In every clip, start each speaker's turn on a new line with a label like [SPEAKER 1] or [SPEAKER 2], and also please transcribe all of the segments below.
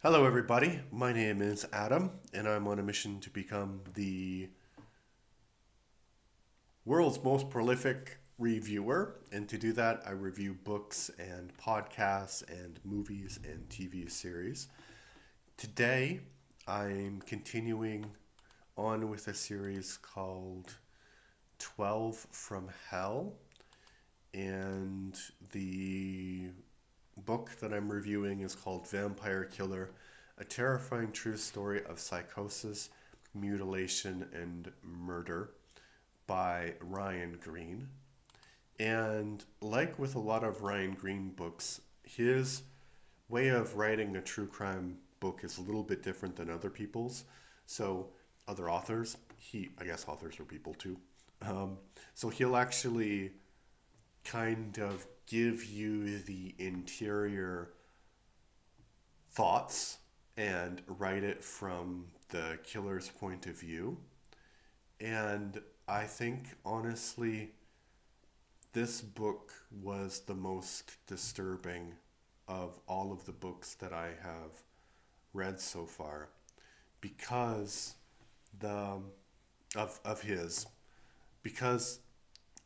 [SPEAKER 1] Hello, everybody. My name is Adam, and I'm on a mission to become the world's most prolific reviewer. And to do that, I review books and podcasts and movies and TV series. Today, I'm continuing on with a series called 12 from Hell. And the book that I'm reviewing is called Vampire Killer, a terrifying true story of psychosis, mutilation, and murder by Ryan Greene. And like with a lot of Ryan Greene books, his way of writing a true crime book is a little bit different than other people's. So, other authors, I guess authors are people too. Um, so he'll actually kind of give you the interior thoughts and write it from the killer's point of view. And I think, honestly, this book was the most disturbing of all of the books that I have read so far because the of his because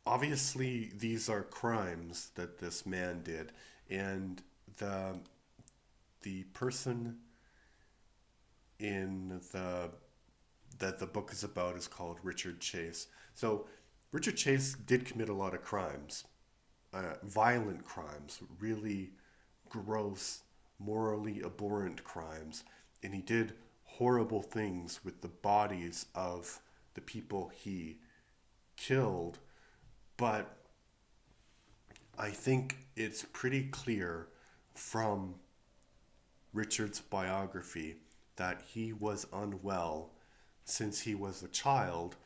[SPEAKER 1] obviously these are crimes that this man did, and the person in the that the book is about is called Richard Chase. So Richard Chase did commit a lot of crimes, violent crimes, really gross, morally abhorrent crimes, and he did horrible things with the bodies of the people he killed. But I think it's pretty clear from Richard's biography that he was unwell since he was a child,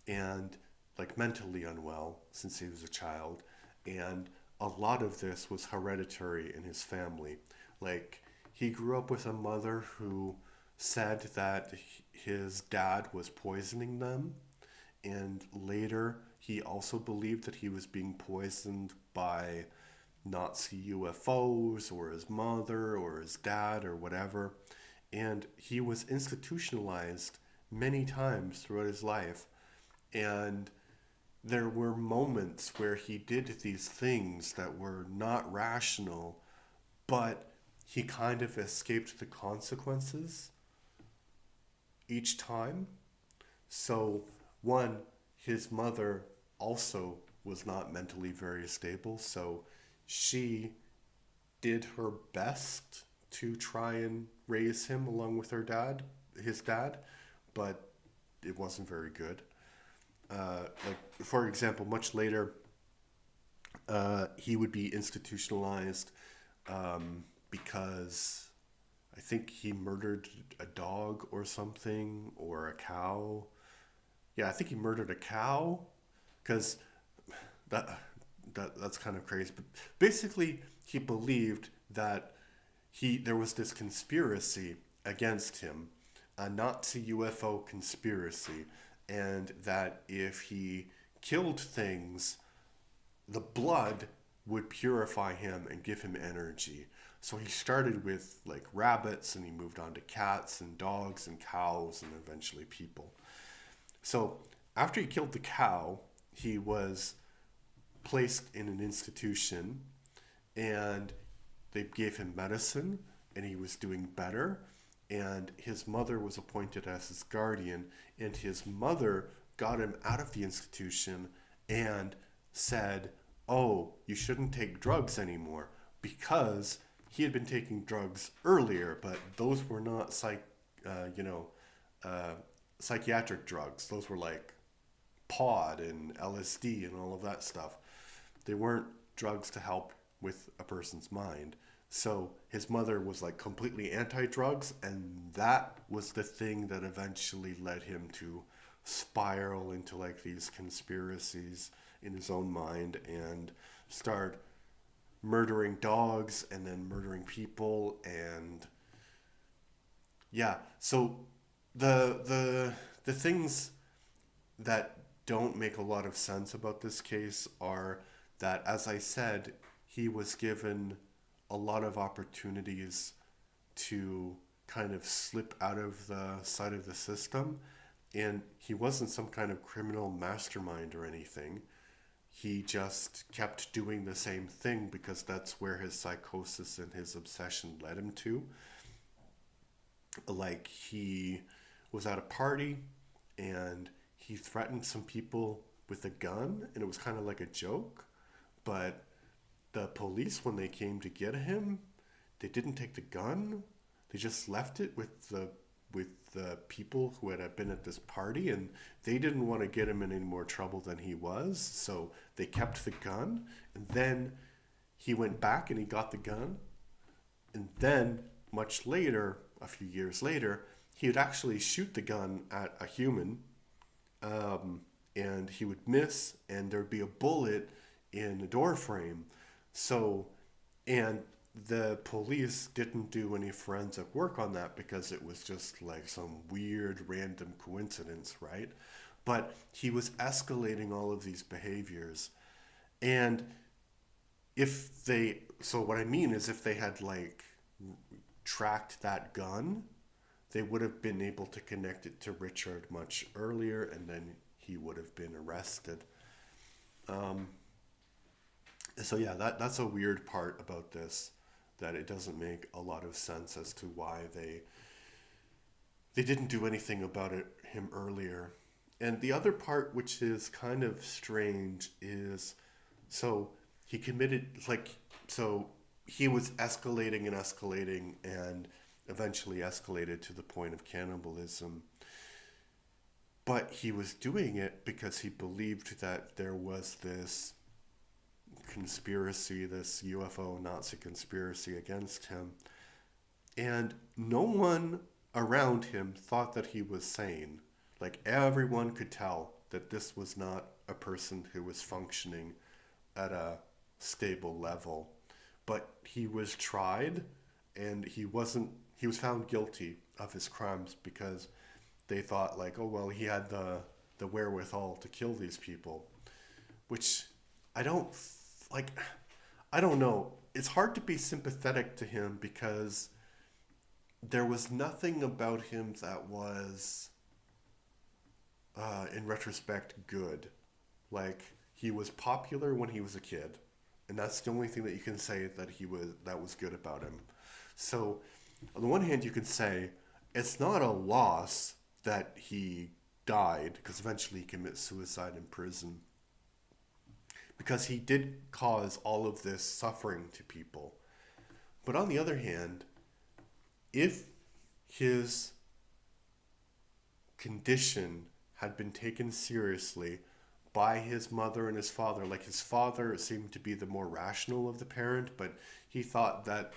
[SPEAKER 1] and like mentally unwell since he was a child, and a lot of this was hereditary in his family. Like, he grew up with a mother who said that his dad was poisoning them, and later he also believed that he was being poisoned by Nazi UFOs or his mother or his dad or whatever. And he was institutionalized many times throughout his life. And there were moments where he did these things that were not rational, but he kind of escaped the consequences each time. So, one, his mother also was not mentally very stable, so she did her best to try and raise him along with his dad, but it wasn't very good. Like, for example, much later, he would be institutionalized because I think he murdered a dog or something, or a cow. Yeah, I think he murdered a cow because that that's kind of crazy. But basically, he believed that he there was this conspiracy against him, a Nazi UFO conspiracy, and that if he killed things, the blood would purify him and give him energy. So he started with like rabbits, and he moved on to cats and dogs and cows and eventually people. So after he killed the cow, he was placed in an institution, and they gave him medicine, and he was doing better. And his mother was appointed as his guardian, and his mother got him out of the institution and said, "Oh, you shouldn't take drugs anymore," because he had been taking drugs earlier, but those were not uh, you know, uh, psychiatric drugs. Those were like pod and LSD and all of that stuff. They weren't drugs to help with a person's mind. So his mother was like completely anti drugs, and that was the thing that eventually led him to spiral into like these conspiracies in his own mind and start murdering dogs and then murdering people. And yeah, so the things that don't make a lot of sense about this case are that, as I said, he was given a lot of opportunities to kind of slip out of the side of the system. And he wasn't some kind of criminal mastermind or anything. He just kept doing the same thing because that's where his psychosis and his obsession led him to. Like, he was at a party and he threatened some people with a gun, and it was kind of like a joke. But the police, when they came to get him, they didn't take the gun. They just left it with the people who had been at this party, and they didn't want to get him in any more trouble than he was. So they kept the gun, and then he went back and he got the gun, and then much later, a few years later, he would actually shoot the gun at a human, and he would miss, and there'd be a bullet in the door frame. So, and the police didn't do any forensic work on that because it was just like some weird random coincidence, right? But he was escalating all of these behaviors. And so what I mean is, if they had like tracked that gun, they would have been able to connect it to Richard much earlier, and then he would have been arrested. Um, so yeah, that's a weird part about this, that it doesn't make a lot of sense as to why they didn't do anything about him earlier. And the other part, which is kind of strange, is so he committed, like, so he was escalating and eventually escalated to the point of cannibalism. But he was doing it because he believed that there was this conspiracy, this UFO Nazi conspiracy against him. And no one around him thought that he was sane. Like, everyone could tell that this was not a person who was functioning at a stable level. But he was tried, and he was found guilty of his crimes because they thought, like, oh well, he had the wherewithal to kill these people. Which I don't like. I don't know. It's hard to be sympathetic to him because there was nothing about him that was, in retrospect, good. Like, he was popular when he was a kid, and that's the only thing that you can say that was good about him. So, on the one hand, you can say it's not a loss that he died, because eventually he commits suicide in prison, because he did cause all of this suffering to people. But on the other hand, if his condition had been taken seriously by his mother and his father, like, his father seemed to be the more rational of the parent, but he thought that,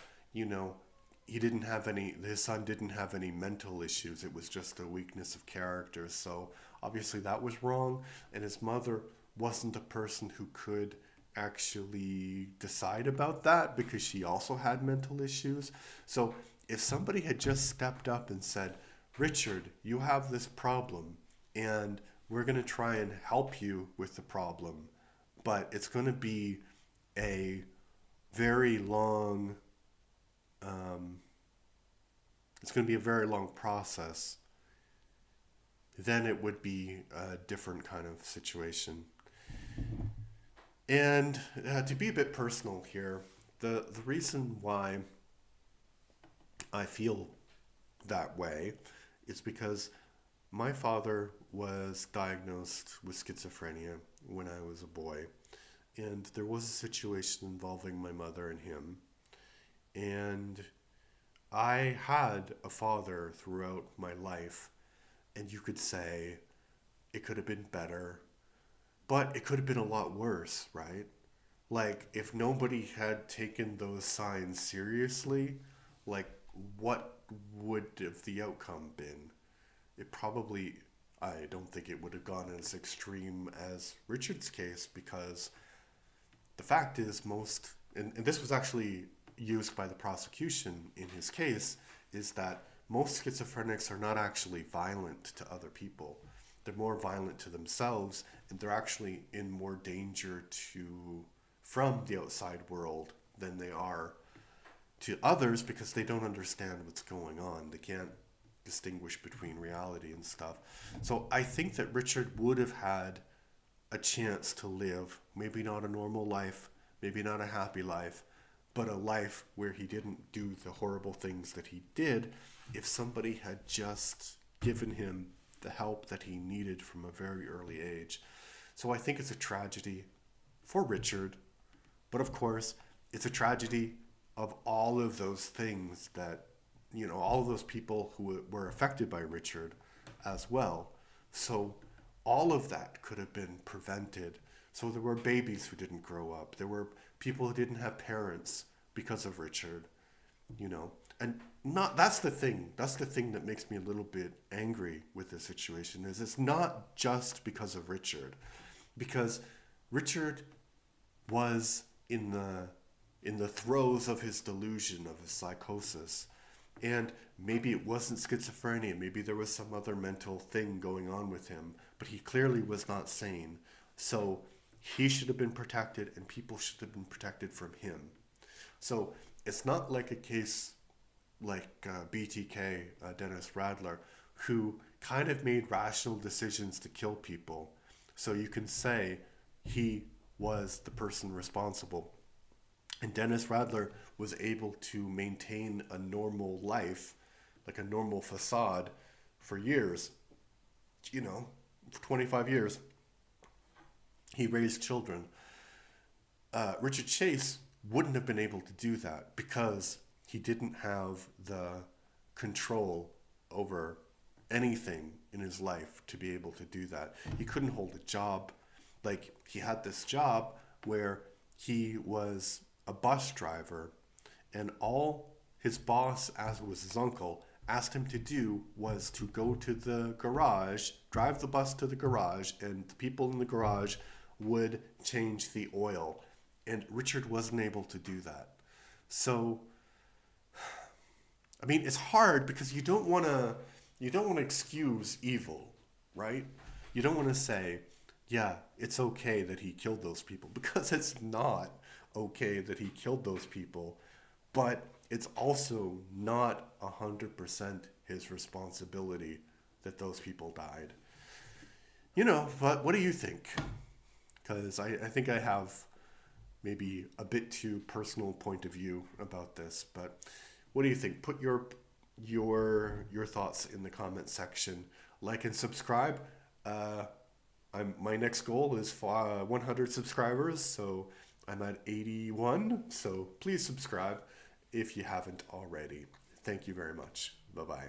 [SPEAKER 1] his son didn't have any mental issues. It was just a weakness of character. So obviously that was wrong. And his mother wasn't a person who could actually decide about that because she also had mental issues. So if somebody had just stepped up and said, Richard, you have this problem, and we're going to try and help you with the problem, but it's going to be a very long process, then it would be a different kind of situation. And to be a bit personal here, the reason why I feel that way is because my father was diagnosed with schizophrenia when I was a boy, and there was a situation involving my mother and him, and I had a father throughout my life, and you could say it could have been better, but it could have been a lot worse, right? Like, if nobody had taken those signs seriously, like, what would have the outcome been? I don't think it would have gone as extreme as Richard's case, because the fact is and this was actually used by the prosecution in his case, is that most schizophrenics are not actually violent to other people. They're more violent to themselves, and they're actually in more danger from the outside world than they are to others because they don't understand what's going on. They can't distinguish between reality and stuff. So I think that Richard would have had a chance to live, maybe not a normal life, maybe not a happy life, but a life where he didn't do the horrible things that he did if somebody had just given him the help that he needed from a very early age. So I think it's a tragedy for Richard, but of course, it's a tragedy of all of those things that, all of those people who were affected by Richard as well. So all of that could have been prevented. So there were babies who didn't grow up. There were people who didn't have parents because of Richard, And not that's the thing. That's the thing that makes me a little bit angry with this situation is it's not just because of Richard. Because Richard was in the throes of his delusion, of his psychosis. And maybe it wasn't schizophrenia, maybe there was some other mental thing going on with him, but he clearly was not sane. So he should have been protected and people should have been protected from him. So it's not like a case like BTK, Dennis Radler, who kind of made rational decisions to kill people. So you can say he was the person responsible. And Dennis Radler was able to maintain a normal life, like a normal facade, for years. For 25 years. He raised children. Richard Chase wouldn't have been able to do that because he didn't have the control over anything in his life to be able to do that. He couldn't hold a job. Like, he had this job where he was a bus driver, and all his boss, as was his uncle, asked him to do was to go to the garage, drive the bus to the garage, and the people in the garage would change the oil. And Richard wasn't able to do that. So, I mean, it's hard because you don't want to excuse evil, right? You don't want to say, yeah, it's okay that he killed those people, because it's not okay that he killed those people, but it's also not 100% his responsibility that those people died. But what do you think? Because I think I have maybe a bit too personal point of view about this, but what do you think? Put your thoughts in the comment section. Like and subscribe. My next goal is 100 subscribers, so I'm at 81. So please subscribe if you haven't already. Thank you very much. Bye bye.